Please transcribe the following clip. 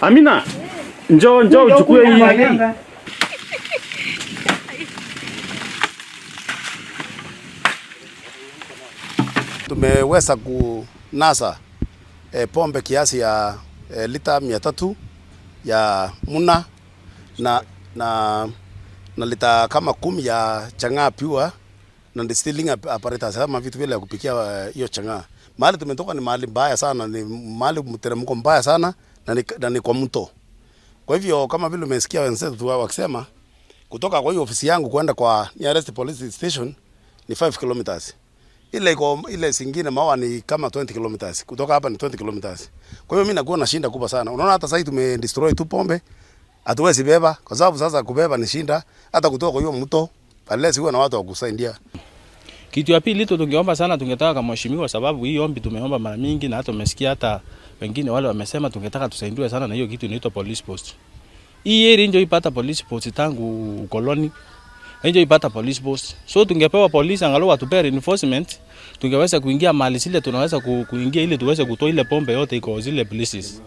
Amina, njoo uchukue hii. Tumeweza kunasa pombe kiasi ya lita 300 ya Muna na lita kama 10 ya chang'aa pure na distilling apparatus ama vitu vile ya kupikia hiyo chang'aa. Mahali tumetoka ni mahali mbaya sana, ni mahali mteremko mbaya sana na ni kwa mto. Kwa hivyo kama vile umesikia wenzetu wakisema kutoka kwa hiyo ofisi yangu kwenda kwa nearest police station ni 5 kilometers. Ile zingine mawa ni kama 20 kilometers. Kutoka hapa ni 20 kilometers. Kwa hiyo mimi nakuwa na shinda kubwa sana. Unaona hata sasa tumedestroy tu pombe. Hatuwezi beba kwa sababu sasa kubeba ni shinda, hata kutoka kwa hiyo mto unless uwe na watu wa kusaidia. Kitu ya pili tungeomba sana, tungetaka kama mheshimiwa, sababu hii ombi tumeomba mara mingi na hata umesikia hata wengine wale wamesema tungetaka tusaidiwe sana na hiyo kitu inaitwa police post. Hii area ndio ipata police post tangu koloni. Ndio ipata police post. So tungepewa polisi angalau watupe reinforcement, tungeweza kuingia mahali zile tunaweza kuingia ili tuweze kutoa ile pombe yote iko zile places.